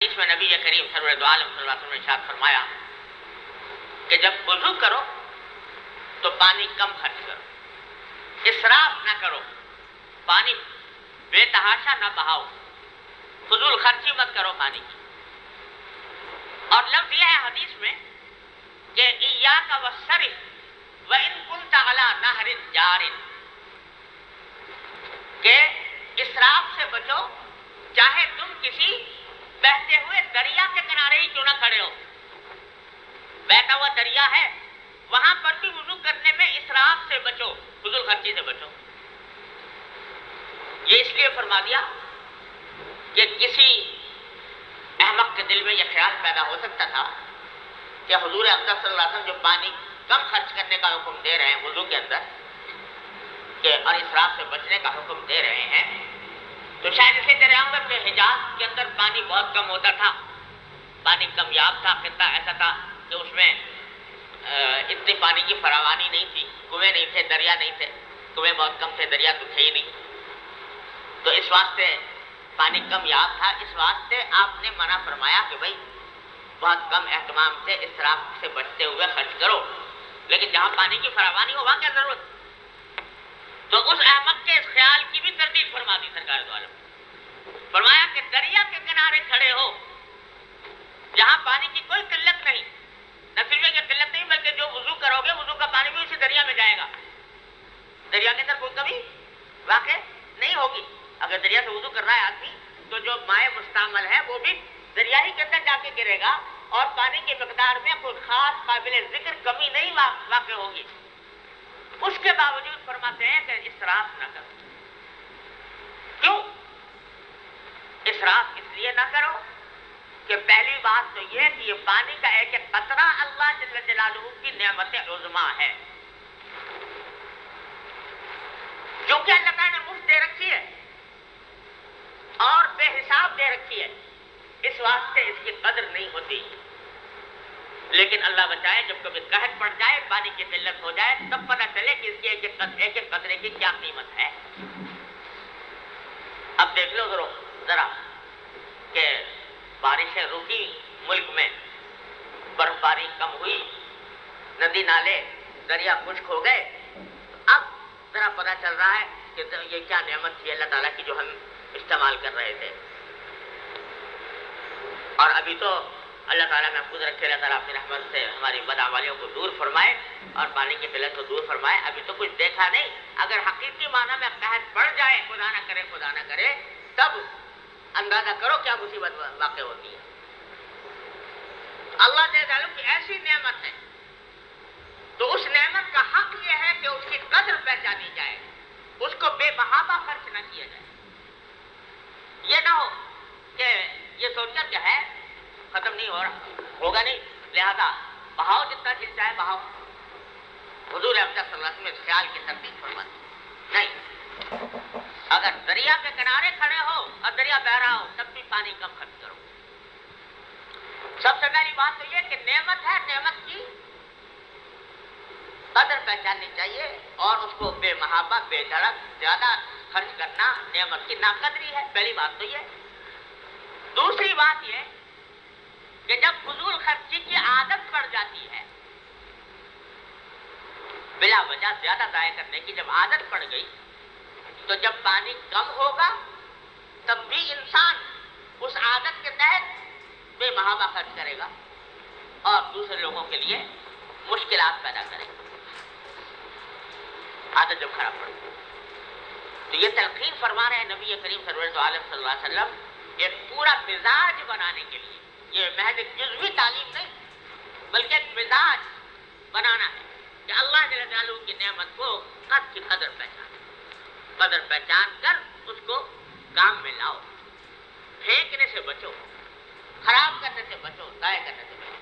اس میں نبی کریم سرور دو عالم صلی اللہ علیہ وسلم نے ارشاد فرمایا کہ جب وضو کرو تو پانی کم خرچ کرو، اسراف نہ کرو، پانی بے تحاشا نہ بہاؤ، فضول خرچی مت کرو پانی کی۔ اور لفظ یہ ہے حدیث میں کہ ایاک والسرف وان کنت علی نہر جار، کہ اسراف سے بچو چاہے تم کسی بہتے ہوئے دریا کے کنارے ہی کیوں نہ کھڑے ہو، بہتا ہوا دریا ہے وہاں پر بھی وضو کرنے میں اسراف سے بچو، فضول خرچی سے بچو۔ یہ اس لیے فرما دیا کہ کسی احمق کے دل میں یہ خیال پیدا ہو سکتا تھا کہ حضور اقدس صلی اللہ علیہ وسلم جو پانی کم خرچ کرنے کا حکم دے رہے ہیں وضو کے اندر کہ اور اسراف سے بچنے کا حکم دے رہے ہیں، تو شاید اسی طرح ہوں کہ حجاز کے اندر پانی بہت کم ہوتا تھا، پانی کمیاب تھا، خطہ ایسا تھا کہ اس میں اتنی پانی کی فراوانی نہیں تھی، کنویں نہیں تھے، دریا نہیں تھے، کنویں بہت کم تھے، دریا تو تھے ہی نہیں، تو اس واسطے پانی کمیاب تھا، اس واسطے آپ نے منع فرمایا کہ بھائی بہت کم اہتمام سے اسراف سے بچتے ہوئے خرچ کرو، لیکن جہاں پانی کی فراوانی ہو وہاں کیا ضرورت؟ تو اس احمق کے اس خیال کی بھی تردید فرما دی سرکار دو عالم، فرمایا کہ دریا کے کنارے کھڑے ہو جہاں پانی کی کوئی قلت نہیں، نہ صرف یہ قلت نہیں بلکہ جو وضو کرو گے وضو کا پانی بھی اسی دریا میں جائے گا، دریا کے اندر کوئی کمی واقع نہیں ہوگی۔ اگر دریا سے وضو کر رہا ہے آدمی تو جو مائع مستعمل ہے وہ بھی دریا ہی کے اندر جا کے گرے گا اور پانی کی مقدار میں کوئی خاص قابل ذکر کمی نہیں واقع ہوگی۔ اس کے باوجود فرماتے ہیں کہ اسراف نہ کرو۔ کیوں اسراف اس لیے نہ کرو کہ پہلی بات تو یہ کہ یہ پانی کا ایک قطرہ اللہ جل جلالہ کی نعمت عظمیٰ ہے، کیونکہ اللہ تعالیٰ نے مفت دے رکھی ہے اور بے حساب دے رکھی ہے، اس واسطے اس کی قدر نہیں ہوتی۔ لیکن اللہ بچائے جب کبھی قحط پڑ جائے، پانی کی قلت ہو جائے، تب پتہ چلے کہ اس کی ایک قطرے کی کیا قیمت ہے۔ اب دیکھ لو ذرا کہ بارشیں رکی، ملک میں برف باری کم ہوئی، ندی نالے دریا خشک ہو گئے، اب ذرا پتہ چل رہا ہے کہ یہ کیا نعمت تھی اللہ تعالیٰ کی جو ہم استعمال کر رہے تھے۔ اور ابھی تو اللہ تعالیٰ محفوظ رکھے، اللہ تعالیٰ اپنی رحمت سے ہماری بدعمالیوں کو دور فرمائے اور پانی کی قلت کو دور فرمائے، ابھی تو کچھ دیکھا نہیں۔ اگر حقیقی معنی میں قحط پڑ جائے، خدا نہ کرے، تب اندازہ کرو کیا مصیبت واقع ہوتی ہے۔ اللہ تعالیٰ کی ایسی نعمت ہے تو اس نعمت کا حق یہ ہے کہ اس کی قدر پہچانی جائے، اس کو بے بہاوا خرچ نہ کیا جائے۔ یہ نہ ہو کہ یہ سوچ کر کیا ہے ختم نہیں ہو رہا، ہوگا نہیں، لہذا بہاؤ جتنا چل جائے بہاؤ۔ حضور اقدس صلی اللہ علیہ وسلم اس خیال کی تردید فرماتے نہیں، اگر دریا کے کنارے کھڑے ہو اور دریا بہ رہا ہو تب بھی پانی کم خرچ کرو۔ سب سے پہلی بات تو یہ کہ نعمت ہے، نعمت کی قدر پہچاننی چاہیے اور اس کو بے محابہ بے دھڑک زیادہ خرچ کرنا نعمت کی ناقدری ہے، پہلی بات تو یہ۔ دوسری بات یہ کہ جب فضول خرچی کی عادت پڑ جاتی ہے، بلا وجہ زیادہ ضائع کرنے کی جب عادت پڑ گئی تو جب پانی کم ہوگا تب بھی انسان اس عادت کے تحت بے محابہ خرچ کرے گا اور دوسرے لوگوں کے لیے مشکلات پیدا کرے گا، عادت جب خراب پڑ گئی۔ تو یہ تلقین فرما رہے ہیں نبی کریم سرور عالم صلی اللہ علیہ وسلم ایک پورا مزاج بنانے کے لیے، یہ محض ایک جزوی تعلیم نہیں بلکہ ایک مزاج بنانا ہے کہ اللہ جل جلالہ کی نعمت کو کی قدر پہچان کر اس کو کام میں لاؤ، پھینکنے سے بچو، خراب کرنے سے بچو، ضائع کرنے سے بچو۔